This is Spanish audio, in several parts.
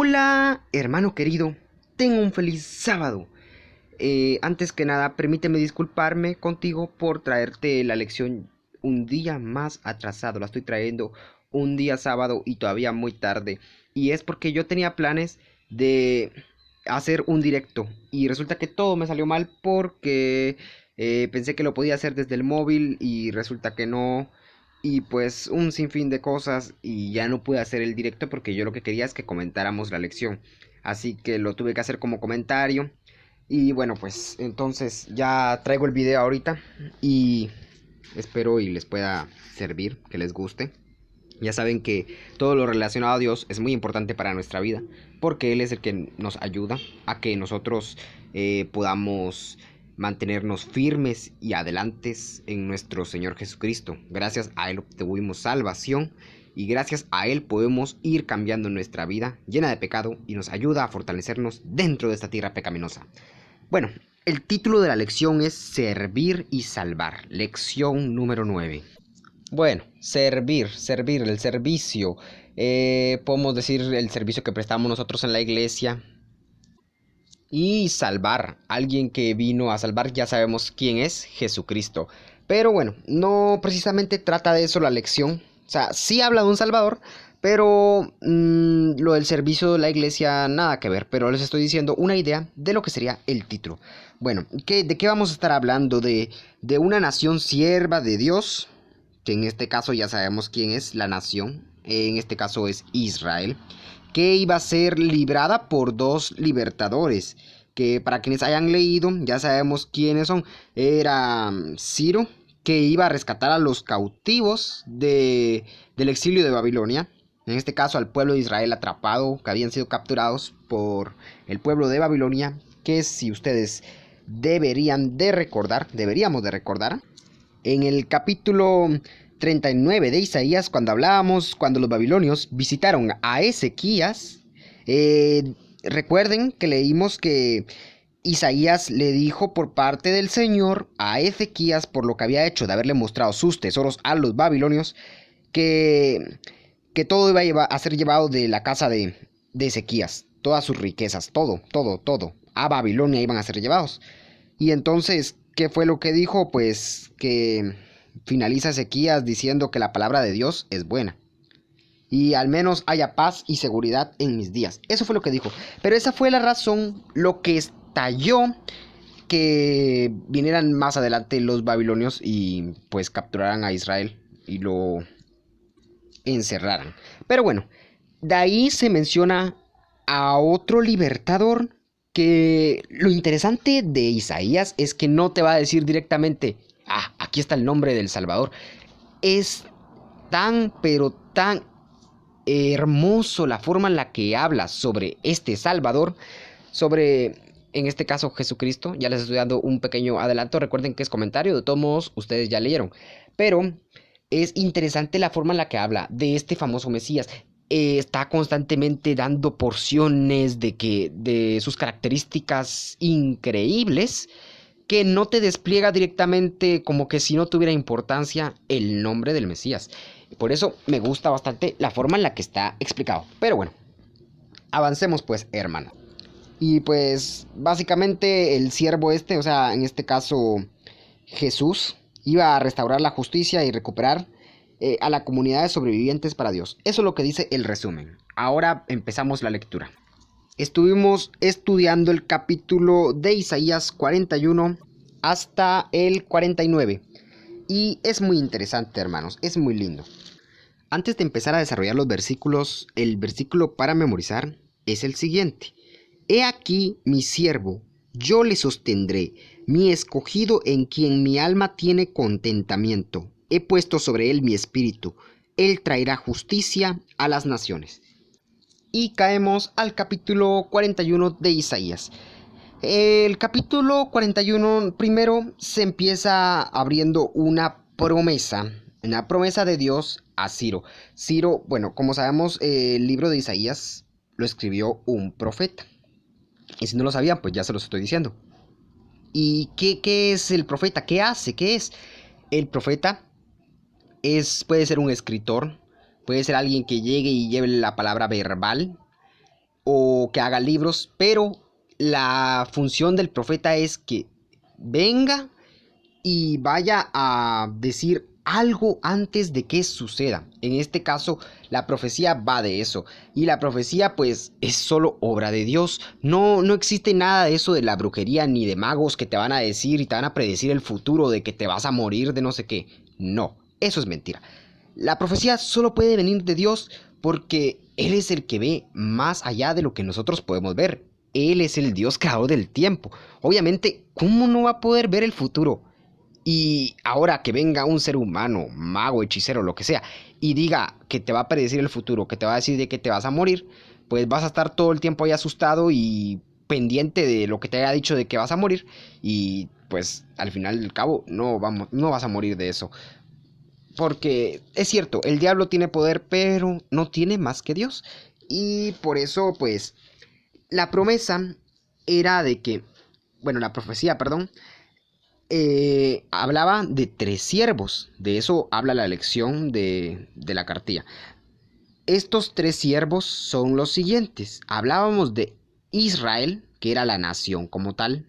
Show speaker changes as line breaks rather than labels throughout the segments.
Hola, hermano querido, tengo un feliz sábado. Antes que nada, permíteme disculparme contigo por traerte la lección un día más atrasado. La estoy trayendo un día sábado y todavía muy tarde. Y es porque yo tenía planes de hacer un directo. Y resulta que todo me salió mal porque pensé que lo podía hacer desde el móvil y resulta que no. Y pues un sinfín de cosas y ya no pude hacer el directo porque yo lo que quería es que comentáramos la lección. Así que lo tuve que hacer como comentario. Y bueno, pues entonces ya traigo el video ahorita y espero y les pueda servir, que les guste. Ya saben que todo lo relacionado a Dios es muy importante para nuestra vida, porque Él es el que nos ayuda a que nosotros podamos mantenernos firmes y adelantes en nuestro Señor Jesucristo. Gracias a Él obtuvimos salvación y gracias a Él podemos ir cambiando nuestra vida llena de pecado y nos ayuda a fortalecernos dentro de esta tierra pecaminosa. Bueno, el título de la lección es Servir y Salvar, lección número 9. Bueno, servir, el servicio. Podemos decir el servicio que prestamos nosotros en la iglesia. Y salvar, alguien que vino a salvar, ya sabemos quién es, Jesucristo. Pero bueno, no precisamente trata de eso la lección. O sea, sí habla de un Salvador, pero lo del servicio de la iglesia nada que ver. Pero les estoy diciendo una idea de lo que sería el título. Bueno, ¿de qué vamos a estar hablando? De una nación sierva de Dios, que en este caso ya sabemos quién es la nación, en este caso es Israel, que iba a ser librada por dos libertadores, que para quienes hayan leído ya sabemos quiénes son. Era Ciro, que iba a rescatar a los cautivos del exilio de Babilonia, en este caso al pueblo de Israel atrapado, que habían sido capturados por el pueblo de Babilonia, que si ustedes deberíamos de recordar, en el capítulo 39 de Isaías, cuando los babilonios visitaron a Ezequías, recuerden que leímos que Isaías le dijo por parte del Señor a Ezequías, por lo que había hecho de haberle mostrado sus tesoros a los babilonios, que todo iba a ser llevado de la casa de Ezequías, todas sus riquezas, todo, a Babilonia iban a ser llevados. Y entonces, ¿qué fue lo que dijo? Pues que finaliza Ezequías diciendo que la palabra de Dios es buena. Y al menos haya paz y seguridad en mis días. Eso fue lo que dijo. Pero esa fue la razón, lo que estalló que vinieran más adelante los babilonios y pues capturaran a Israel y lo encerraran. Pero bueno, de ahí se menciona a otro libertador, que lo interesante de Isaías es que no te va a decir directamente, aquí está el nombre del Salvador. Es tan, pero tan hermoso la forma en la que habla sobre este Salvador, sobre, en este caso, Jesucristo. Ya les estoy dando un pequeño adelanto, recuerden que es comentario, de todos modos, ustedes ya leyeron. Pero es interesante la forma en la que habla de este famoso Mesías. Está constantemente dando porciones de sus características increíbles, que no te despliega directamente, como que si no tuviera importancia, el nombre del Mesías. Por eso me gusta bastante la forma en la que está explicado. Pero bueno, avancemos pues, hermano. Y pues básicamente el siervo este, o sea, en este caso Jesús, iba a restaurar la justicia y recuperar a la comunidad de sobrevivientes para Dios. Eso es lo que dice el resumen. Ahora empezamos la lectura. Estuvimos estudiando el capítulo de Isaías 41 hasta el 49. Y es muy interesante, hermanos, es muy lindo. Antes de empezar a desarrollar los versículos, el versículo para memorizar es el siguiente. He aquí mi siervo, yo le sostendré, mi escogido en quien mi alma tiene contentamiento. He puesto sobre él mi espíritu, él traerá justicia a las naciones. Y caemos al capítulo 41 de Isaías. El capítulo 41 primero se empieza abriendo una promesa de Dios a Ciro. Ciro, bueno, como sabemos, el libro de Isaías lo escribió un profeta. Y si no lo sabían, pues ya se los estoy diciendo. ¿Y qué es el profeta? ¿Qué hace? ¿Qué es? El profeta puede ser un escritor, puede ser alguien que llegue y lleve la palabra verbal, o que haga libros, pero la función del profeta es que venga y vaya a decir algo antes de que suceda. En este caso, la profecía va de eso. Y la profecía, pues, es solo obra de Dios. No existe nada de eso de la brujería ni de magos que te van a decir y te van a predecir el futuro de que te vas a morir de no sé qué. No, eso es mentira. La profecía solo puede venir de Dios porque Él es el que ve más allá de lo que nosotros podemos ver. Él es el Dios creador del tiempo. Obviamente, ¿cómo no va a poder ver el futuro? Y ahora que venga un ser humano, mago, hechicero, lo que sea, y diga que te va a predecir el futuro, que te va a decir de que te vas a morir, pues vas a estar todo el tiempo ahí asustado y pendiente de lo que te haya dicho de que vas a morir. Y pues al final del cabo no vas a morir de eso. Porque es cierto, el diablo tiene poder, pero no tiene más que Dios. Y por eso, pues, la promesa era de que, bueno, la profecía, perdón, hablaba de 3 siervos. De eso habla la lección de la cartilla. Estos 3 siervos son los siguientes. Hablábamos de Israel, que era la nación como tal.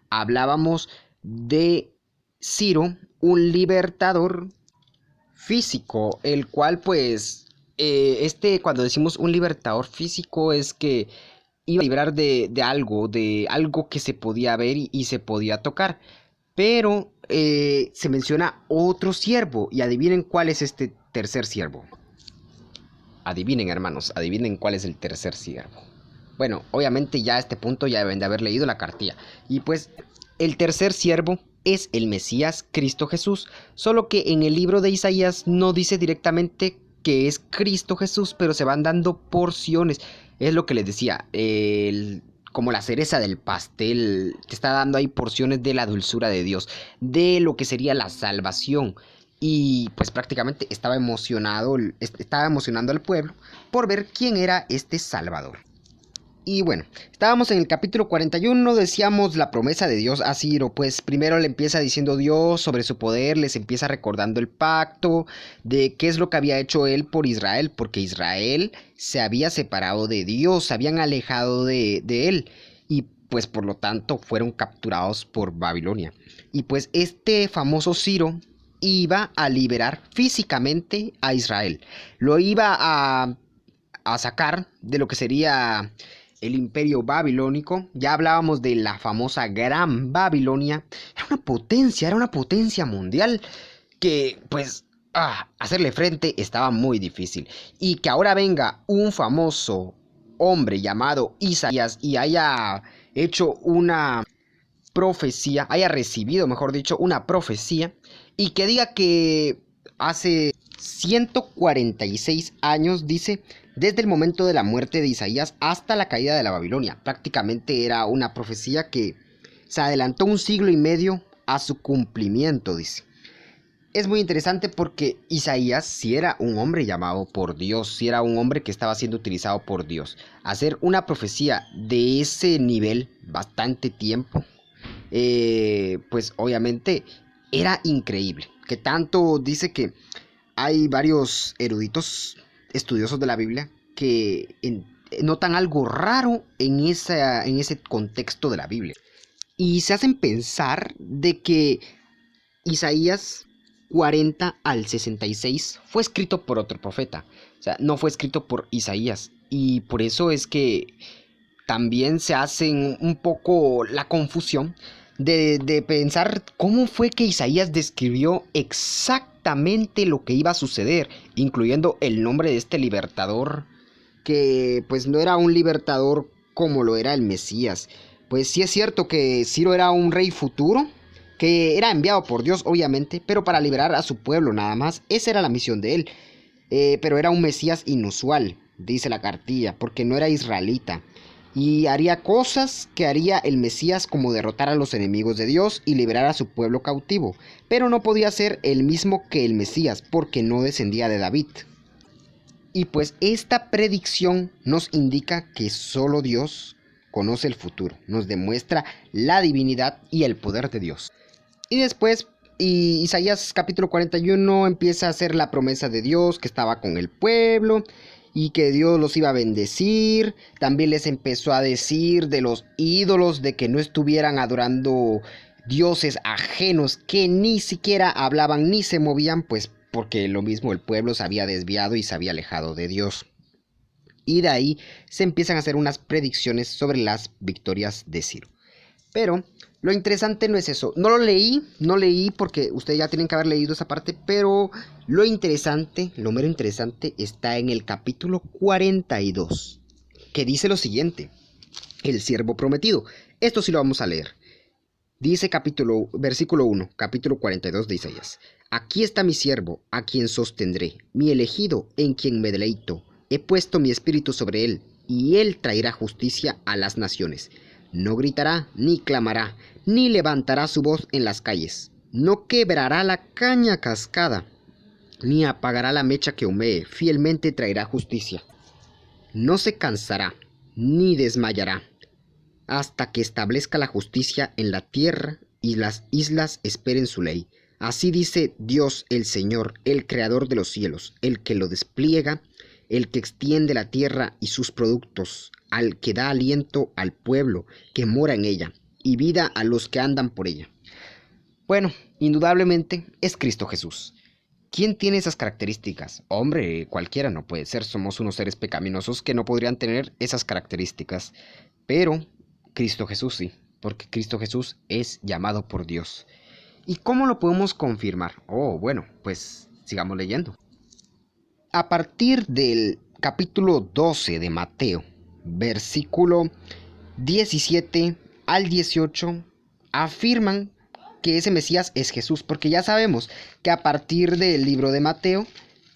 Hablábamos de Ciro, un libertador físico, el cual pues, cuando decimos un libertador físico es que iba a librar de algo que se podía ver y se podía tocar. Pero se menciona otro siervo y adivinen cuál es este tercer siervo. Adivinen, hermanos, adivinen cuál es el tercer siervo. Bueno, obviamente ya a este punto ya deben de haber leído la cartilla. Y pues el tercer siervo es el Mesías Cristo Jesús, solo que en el libro de Isaías no dice directamente que es Cristo Jesús, pero se van dando porciones. Es lo que les decía, como la cereza del pastel, te está dando ahí porciones de la dulzura de Dios, de lo que sería la salvación. Y pues prácticamente estaba emocionando al pueblo por ver quién era este Salvador. Y bueno, estábamos en el capítulo 41, decíamos la promesa de Dios a Ciro, pues primero le empieza diciendo Dios sobre su poder, les empieza recordando el pacto, de qué es lo que había hecho él por Israel, porque Israel se había separado de Dios, se habían alejado de él, y pues por lo tanto fueron capturados por Babilonia. Y pues este famoso Ciro iba a liberar físicamente a Israel, lo iba a sacar de lo que sería el imperio babilónico. Ya hablábamos de la famosa Gran Babilonia. Era una potencia mundial que pues hacerle frente estaba muy difícil. Y que ahora venga un famoso hombre llamado Isaías y haya hecho una profecía, haya recibido, mejor dicho, una profecía, y que diga que hace 146 años, dice, desde el momento de la muerte de Isaías hasta la caída de la Babilonia. Prácticamente era una profecía que se adelantó 1 siglo y medio a su cumplimiento, dice. Es muy interesante porque Isaías sí era un hombre llamado por Dios, sí era un hombre que estaba siendo utilizado por Dios. Hacer una profecía de ese nivel, bastante tiempo, pues obviamente era increíble. Que tanto dice que hay varios eruditos estudiosos de la Biblia que notan algo raro en ese contexto de la Biblia. Y se hacen pensar de que Isaías 40 al 66 fue escrito por otro profeta. O sea, no fue escrito por Isaías. Y por eso es que también se hacen un poco la confusión de pensar cómo fue que Isaías describió exactamente lo que iba a suceder, incluyendo el nombre de este libertador, que pues no era un libertador como lo era el Mesías. Pues sí es cierto que Ciro era un rey futuro, que era enviado por Dios obviamente, pero para liberar a su pueblo nada más. Esa era la misión de él. Pero era un Mesías inusual, dice la cartilla, porque no era israelita. Y haría cosas que haría el Mesías, como derrotar a los enemigos de Dios y liberar a su pueblo cautivo. Pero no podía ser el mismo que el Mesías, porque no descendía de David. Y pues esta predicción nos indica que solo Dios conoce el futuro. Nos demuestra la divinidad y el poder de Dios. Y después Isaías capítulo 41 empieza a hacer la promesa de Dios que estaba con el pueblo. y que Dios los iba a bendecir. También les empezó a decir de los ídolos, de que no estuvieran adorando dioses ajenos que ni siquiera hablaban ni se movían, pues porque lo mismo el pueblo se había desviado y se había alejado de Dios. Y de ahí se empiezan a hacer unas predicciones sobre las victorias de Ciro. Pero lo interesante no es eso. No leí porque ustedes ya tienen que haber leído esa parte, pero lo interesante, lo mero interesante está en el capítulo 42, que dice lo siguiente: el siervo prometido. Esto sí lo vamos a leer. Dice versículo 1, capítulo 42 de Isaías. Aquí está mi siervo, a quien sostendré, mi elegido, en quien me deleito. He puesto mi espíritu sobre él, y él traerá justicia a las naciones. No gritará, ni clamará, ni levantará su voz en las calles. No quebrará la caña cascada, ni apagará la mecha que humee. Fielmente traerá justicia. No se cansará, ni desmayará, hasta que establezca la justicia en la tierra y las islas esperen su ley. Así dice Dios el Señor, el creador de los cielos, el que lo despliega, el que extiende la tierra y sus productos, al que da aliento al pueblo que mora en ella, y vida a los que andan por ella. Bueno, indudablemente es Cristo Jesús. ¿Quién tiene esas características? Hombre, cualquiera no puede ser. Somos unos seres pecaminosos que no podrían tener esas características. Pero Cristo Jesús sí, porque Cristo Jesús es llamado por Dios. ¿Y cómo lo podemos confirmar? Oh, bueno, pues sigamos leyendo. A partir del capítulo 12 de Mateo, versículo 17 al 18, afirman que ese Mesías es Jesús, porque ya sabemos que a partir del libro de Mateo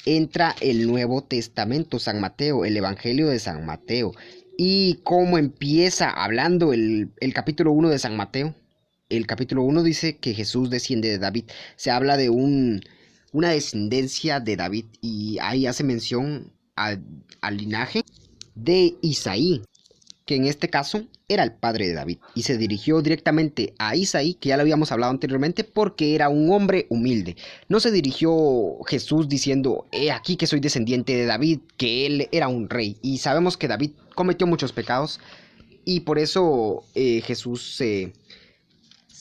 entra el Nuevo Testamento, San Mateo, el Evangelio de San Mateo. Y cómo empieza hablando el capítulo 1 de San Mateo. El capítulo 1 dice que Jesús desciende de David. Se habla de una descendencia de David, y ahí hace mención al linaje de Isaí, que en este caso era el padre de David, y se dirigió directamente a Isaí, que ya lo habíamos hablado anteriormente, porque era un hombre humilde. No se dirigió Jesús diciendo, he aquí que soy descendiente de David, que él era un rey, y sabemos que David cometió muchos pecados, y por eso Jesús se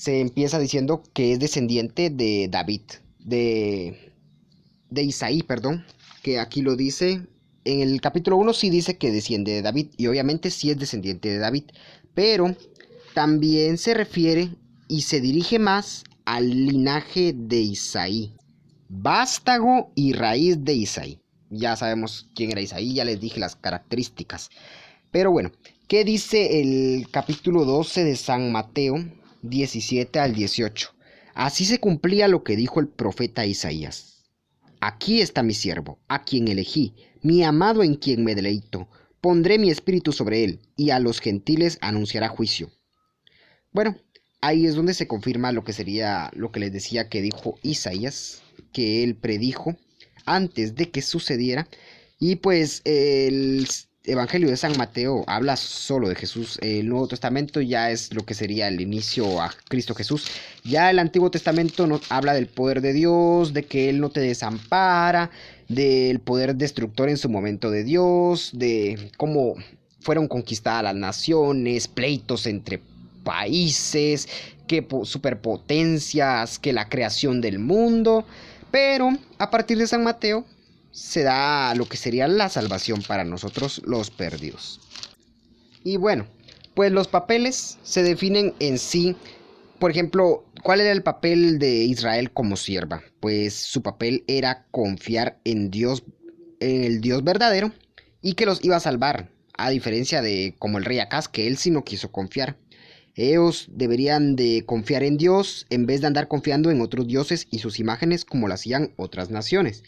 empieza diciendo que es descendiente de David, de Isaí, perdón, que aquí lo dice. En el capítulo 1 sí dice que desciende de David, y obviamente sí es descendiente de David, pero también se refiere y se dirige más al linaje de Isaí, vástago y raíz de Isaí. Ya sabemos quién era Isaí, ya les dije las características. Pero bueno, ¿qué dice el capítulo 12 de San Mateo, 17 al 18? Así se cumplía lo que dijo el profeta Isaías. Aquí está mi siervo, a quien elegí, mi amado en quien me deleito. Pondré mi espíritu sobre él, y a los gentiles anunciará juicio. Bueno, ahí es donde se confirma lo que sería lo que les decía que dijo Isaías, que él predijo antes de que sucediera. Y pues el Evangelio de San Mateo habla solo de Jesús. El Nuevo Testamento ya es lo que sería el inicio a Cristo Jesús. Ya el Antiguo Testamento nos habla del poder de Dios, de que Él no te desampara, del poder destructor en su momento de Dios, de cómo fueron conquistadas las naciones, pleitos entre países, que superpotencias, que la creación del mundo. Pero a partir de San Mateo se da lo que sería la salvación para nosotros los perdidos. Y bueno, pues los papeles se definen en sí. Por ejemplo, ¿cuál era el papel de Israel como sierva? Pues su papel era confiar en Dios, en el Dios verdadero, y que los iba a salvar, a diferencia de como el rey Acaz, que él sí no quiso confiar. Ellos deberían de confiar en Dios en vez de andar confiando en otros dioses y sus imágenes como lo hacían otras naciones.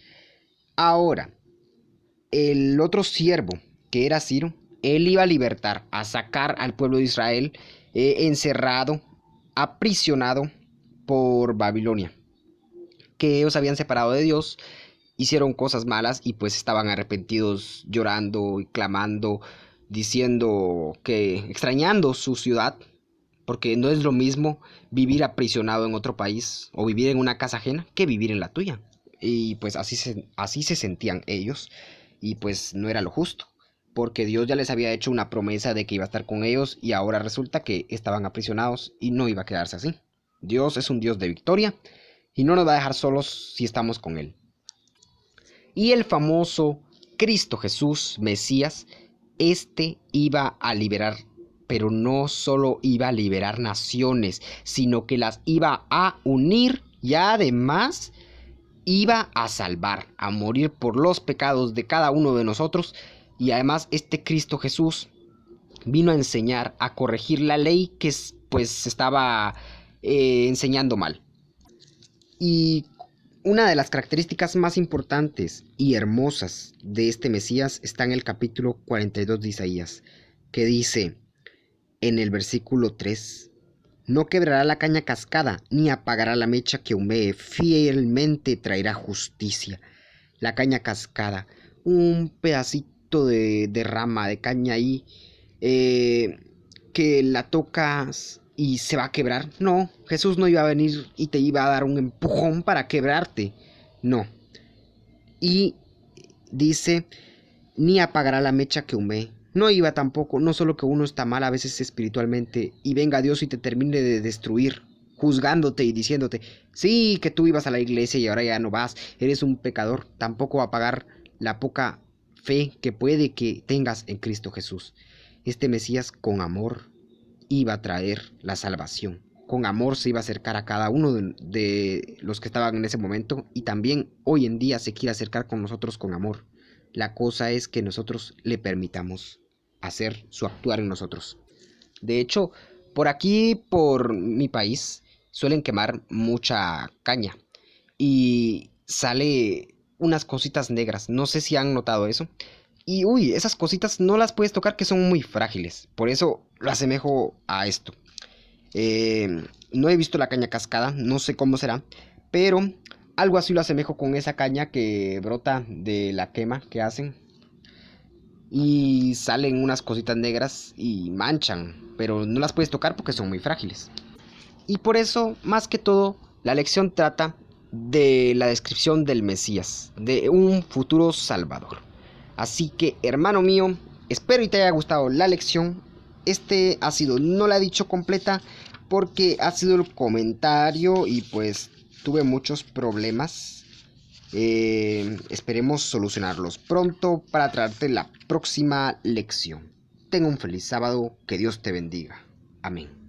Ahora, el otro siervo, que era Ciro, él iba a libertar, a sacar al pueblo de Israel encerrado, aprisionado por Babilonia, que ellos habían separado de Dios, hicieron cosas malas y pues estaban arrepentidos, llorando y clamando, diciendo que extrañando su ciudad, porque no es lo mismo vivir aprisionado en otro país o vivir en una casa ajena que vivir en la tuya. Y pues así se sentían ellos. y pues no era lo justo, porque Dios ya les había hecho una promesa de que iba a estar con ellos y ahora resulta que estaban aprisionados y no iba a quedarse así. Dios es un Dios de victoria y no nos va a dejar solos si estamos con Él. Y el famoso Cristo Jesús, Mesías, iba a liberar, pero no solo iba a liberar naciones, sino que las iba a unir y además iba a salvar, a morir por los pecados de cada uno de nosotros. Y además este Cristo Jesús vino a enseñar, a corregir la ley que pues se estaba enseñando mal. Y una de las características más importantes y hermosas de este Mesías está en el capítulo 42 de Isaías, que dice en el versículo 3: no quebrará la caña cascada, ni apagará la mecha que humee, fielmente traerá justicia. La caña cascada, un pedacito de rama de caña ahí, que la tocas y se va a quebrar. No, Jesús no iba a venir y te iba a dar un empujón para quebrarte. No. Y dice, ni apagará la mecha que humee. No iba tampoco, no solo que uno está mal a veces espiritualmente y venga Dios y te termine de destruir, juzgándote y diciéndote, sí, que tú ibas a la iglesia y ahora ya no vas, eres un pecador. Tampoco va a pagar la poca fe que puede que tengas en Cristo Jesús. Este Mesías con amor iba a traer la salvación. Con amor se iba a acercar a cada uno de los que estaban en ese momento y también hoy en día se quiere acercar con nosotros con amor. La cosa es que nosotros le permitamos hacer su actuar en nosotros. De hecho, por aquí, por mi país, suelen quemar mucha caña y sale unas cositas negras. No sé si han notado eso. Y uy, esas cositas no las puedes tocar, que son muy frágiles. Por eso lo asemejo a esto. No he visto la caña cascada, no sé cómo será, pero algo así lo asemejo con esa caña que brota de la quema que hacen. Y salen unas cositas negras y manchan, pero no las puedes tocar porque son muy frágiles. Y por eso, más que todo, la lección trata de la descripción del Mesías, de un futuro Salvador. Así que, hermano mío, espero y te haya gustado la lección. Ha sido, no la he dicho completa porque ha sido el comentario y pues tuve muchos problemas. Esperemos solucionarlos pronto para traerte la próxima lección. Tenga un feliz sábado, que Dios te bendiga. Amén.